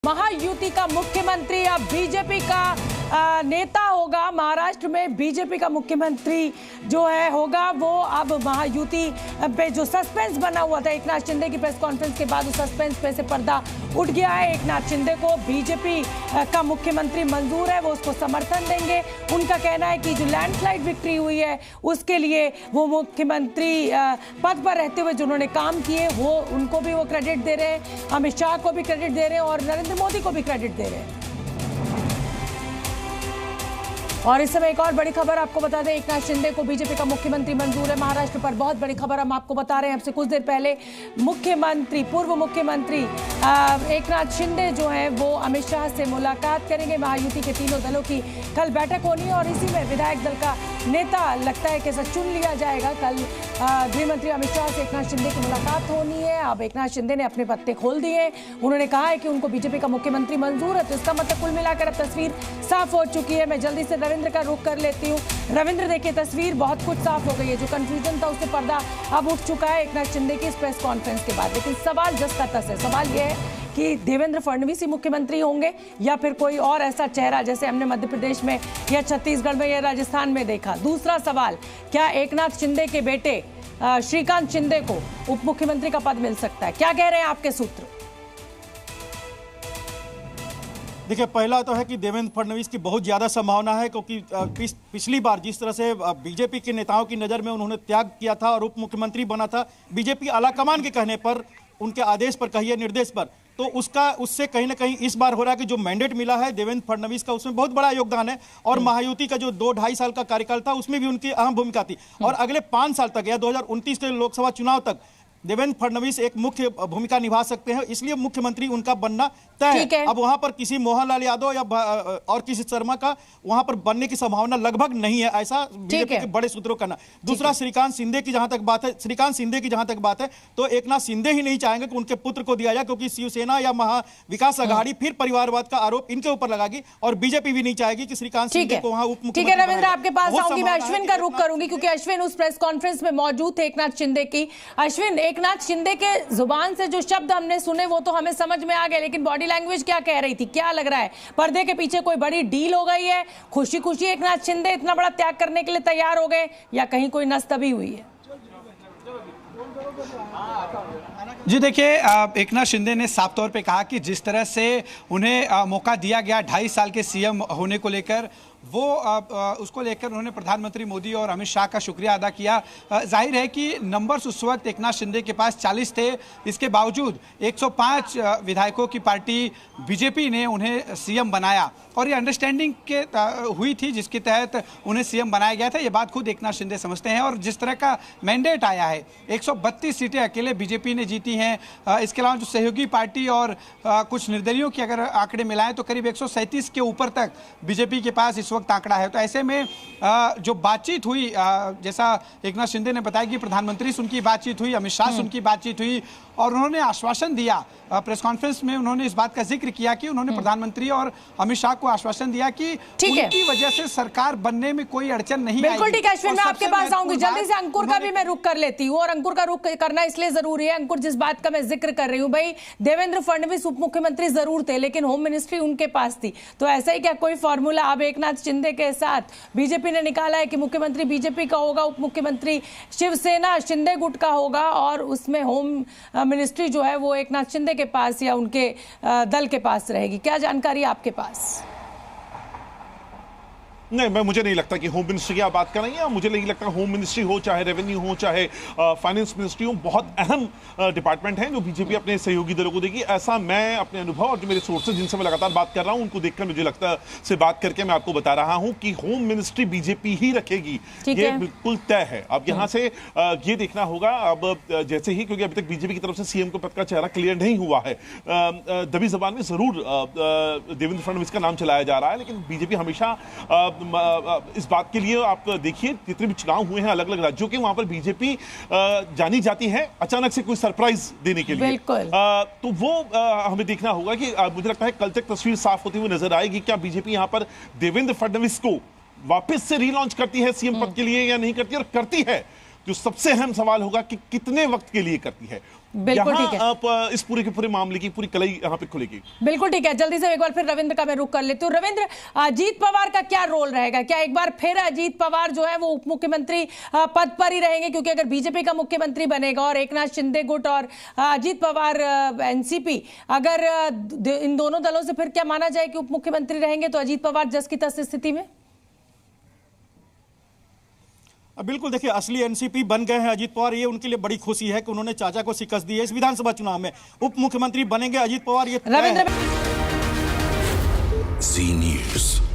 महायुति का मुख्यमंत्री अब बीजेपी का नेता होगा। महाराष्ट्र में बीजेपी का मुख्यमंत्री जो है होगा वो अब महायुति पे जो सस्पेंस बना हुआ था एकनाथ शिंदे की प्रेस कॉन्फ्रेंस के बाद, उस सस्पेंस पे से पर्दा उठ गया है। एकनाथ शिंदे को बीजेपी का मुख्यमंत्री मंजूर है, वो उसको समर्थन देंगे। उनका कहना है कि जो लैंडस्लाइड विक्ट्री हुई है उसके लिए वो मुख्यमंत्री पद पर रहते हुए जो उन्होंने काम किए वो उनको भी वो क्रेडिट दे रहे हैं, अमित शाह को भी क्रेडिट दे रहे हैं और नरेंद्र मोदी को भी क्रेडिट दे रहे हैं। और इस समय एक और बड़ी खबर आपको बता दें, एकनाथ शिंदे को बीजेपी का मुख्यमंत्री मंजूर है। महाराष्ट्र पर बहुत बड़ी खबर हम आपको बता रहे हैं। आपसे कुछ देर पहले पूर्व मुख्यमंत्री एकनाथ शिंदे जो हैं वो अमित शाह से मुलाकात करेंगे। महायुति के तीनों दलों की कल बैठक होनी है और इसी में विधायक दल का नेता लगता है कि ऐसा चुन लिया जाएगा। कल गृह मंत्री अमित शाह से एकनाथ शिंदे की मुलाकात होनी है। अब एकनाथ शिंदे ने अपने पत्ते खोल दिए। उन्होंने कहा है कि उनको बीजेपी का मुख्यमंत्री मंजूर है, तो इसका मतलब कुल मिलाकर अब तस्वीर साफ हो चुकी है। मैं जल्दी से रविंद्र का रुख कर लेती हूँ। रविंद्र, देखिए तस्वीर बहुत कुछ साफ हो गई है। जो कंफ्यूजन था उससे पर्दा अब उठ चुका है एकनाथ शिंदे की इस प्रेस कॉन्फ्रेंस के बाद। लेकिन सवाल जस का तस है। सवाल यह है कि देवेंद्र फडणवीस ही मुख्यमंत्री होंगे या फिर कोई और ऐसा चेहरा जैसे हमने मध्य प्रदेश में या छत्तीसगढ़ में या राजस्थान में देखा। दूसरा सवाल, क्या एकनाथ शिंदे के बेटे श्रीकांत शिंदे को उप मुख्यमंत्री का पद मिल सकता है? क्या कह रहे हैं आपके सूत्र? देखिए, पहला तो है कि देवेंद्र फडणवीस की बहुत ज़्यादा संभावना है, क्योंकि पिछली बार जिस तरह से बीजेपी के नेताओं की नज़र में उन्होंने त्याग किया था और उप मुख्यमंत्री बना था बीजेपी आलाकमान के कहने पर, उनके आदेश पर, कहिए निर्देश पर, तो उससे कहीं ना कहीं इस बार हो रहा है कि जो मैंडेट मिला है देवेंद्र फडणवीस का उसमें बहुत बड़ा योगदान है। और महायुति का जो 2-2.5 साल का कार्यकाल था उसमें भी उनकी अहम भूमिका थी। और अगले 5 साल तक या 2029 के लोकसभा चुनाव तक देवेंद्र फडणवीस एक मुख्य भूमिका निभा सकते हैं, इसलिए मुख्यमंत्री उनका बनना तय है। अब वहां पर किसी मोहनलाल यादव या और किसी शर्मा का वहां पर बनने की संभावना लगभग नहीं है, ऐसा बीजेपी के बड़े सूत्रों का कहना। दूसरा, श्रीकांत शिंदे की जहां तक बात है तो एकनाथ शिंदे ही नहीं चाहेंगे कि उनके पुत्र को दिया जाए, क्योंकि शिवसेना या महाविकास आघाड़ी फिर परिवारवाद का आरोप इनके ऊपर लगाएगी और बीजेपी भी नहीं चाहेगी कि श्रीकांत शिंदे को वहां उप मुख्यमंत्री। ठीक है रविंद्र, आपके पास आऊंगी। मैं अश्विन का रुख करूंगी क्योंकि अश्विन उस प्रेस कॉन्फ्रेंस में मौजूद थे एकनाथ शिंदे की। अश्विन, एकनाथ शिंदे के जुबान से जो शब्द हमने सुने वो तो हमें समझ में आ गए, लेकिन बॉडी लैंग्वेज क्या कह रही थी? क्या लग रहा है पर्दे के पीछे कोई बड़ी डील हो गई है? खुशी खुशी एकनाथ शिंदे इतना बड़ा त्याग करने के लिए तैयार हो गए या कहीं कोई नसतबी हुई है? जी देखिए, एकनाथ शिंदे ने साफ तौर पे कहा कि जिस तरह से उन्हें मौका दिया गया 2.5 साल के सीएम होने को लेकर, वो उसको लेकर उन्होंने प्रधानमंत्री मोदी और अमित शाह का शुक्रिया अदा किया। जाहिर है कि नंबर्स उस वक्त एकनाथ शिंदे के पास 40 थे, इसके बावजूद 105 विधायकों की पार्टी बीजेपी ने उन्हें सीएम बनाया और ये अंडरस्टैंडिंग के हुई थी जिसके तहत उन्हें सीएम बनाया गया था। ये बात खुद एकनाथ शिंदे समझते हैं। और जिस तरह का मैंडेट आया है, 132 सीटें अकेले बीजेपी ने जीती हैं। इसके अलावा जो सहयोगी पार्टी और कुछ निर्दलीयों की अगर आंकड़े मिलाएं तो करीब 137 के ऊपर तक बीजेपी के पास इस वक्त आंकड़ा है। तो ऐसे में जो बातचीत हुई, जैसा एकनाथ शिंदे ने बताया कि प्रधानमंत्री से उनकी बातचीत हुई, अमित शाह से उनकी बातचीत हुई और उन्होंने आश्वासन दिया। प्रेस कॉन्फ्रेंस में उन्होंने इस बात का जिक्र किया कि उन्होंने प्रधानमंत्री और अमित शाह को आश्वासन दिया कि उनकी वजह से सरकार बनने में कोई अड़चन नहीं आएगी। बिल्कुल ठीक है अश्विन, मैं आपके पास आऊंगी। जल्दी से अंकुर का भी मैं रुख कर लेती हूँ और अंकुर का रुख करना इसलिए जरूरी है। अंकुर, जिस बात का मैं जिक्र कर रही हूँ, भाई देवेंद्र फडणवीस उप मुख्यमंत्री जरूर थे लेकिन होम मिनिस्ट्री उनके पास थी, तो ऐसा ही क्या कोई फॉर्मूला अब एकनाथ शिंदे के साथ बीजेपी ने निकाला है कि मुख्यमंत्री बीजेपी का होगा, उप मुख्यमंत्री शिवसेना शिंदे गुट का होगा और उसमें होम मिनिस्ट्री जो है वो एकनाथ शिंदे के पास या उनके दल के पास रहेगी? क्या जानकारी आपके पास? नहीं, मुझे नहीं लगता कि होम मिनिस्ट्री की आप बात कर रही हैं। मुझे नहीं लगता होम मिनिस्ट्री हो, चाहे रेवेन्यू हो, चाहे फाइनेंस मिनिस्ट्री हो, बहुत अहम डिपार्टमेंट हैं जो बीजेपी अपने सहयोगी दलों को देगी। ऐसा मैं अपने अनुभव और जो मेरे सोर्सेज जिनसे मैं लगातार बात कर रहा हूं उनको देखकर मुझे लगता से बात करके मैं आपको बता रहा हूं कि होम मिनिस्ट्री बीजेपी ही रखेगी, ये बिल्कुल तय है। अब यहाँ से ये देखना होगा अब जैसे ही, क्योंकि अभी तक बीजेपी की तरफ से सीएम को पद का चेहरा क्लियर नहीं हुआ है। दबी जबान में जरूर देवेंद्र फडणवीस का नाम चलाया जा रहा है, लेकिन बीजेपी हमेशा इस बात के लिए, आप देखिए जितने भी चुनाव हुए हैं अलग अलग राज्यों के, वहां पर बीजेपी जानी जाती है अचानक से कोई सरप्राइज देने के लिए। तो वो हमें देखना होगा कि मुझे लगता है कल तक तस्वीर साफ होती हुई नजर आएगी। क्या बीजेपी यहां पर देवेंद्र फडणवीस को वापस से रीलॉन्च करती है सीएम पद के लिए या नहीं करती, और करती है जो सबसे अहम सवाल होगा कि कितने वक्त के लिए करती है। बिल्कुल ठीक है। आप इस पूरे के पूरे मामले की पूरी कलई यहाँ पे खुलेगी। बिल्कुल ठीक है। जल्दी से एक बार फिर रविंद्र का मैं रुख कर लेती हूँ। रविंद्र, अजीत पवार का क्या रोल रहेगा? क्या एक बार फिर अजीत पवार जो है वो उप मुख्यमंत्री पद पर ही रहेंगे? क्योंकि अगर बीजेपी का मुख्यमंत्री बनेगा और एकनाथ शिंदे गुट और अजीत पवार एनसीपी, अगर इन दोनों दलों से फिर क्या माना जाए कि उप मुख्यमंत्री रहेंगे तो अजीत पवार जस की तस स्थिति में? बिल्कुल, देखिए असली एनसीपी बन गए हैं अजीत पवार, ये उनके लिए बड़ी खुशी है कि उन्होंने चाचा को शिकस्त दी है। इस विधानसभा चुनाव में उप मुख्यमंत्री बनेंगे अजीत पवार, ये तय है। रविंद्र जी न्यूज़।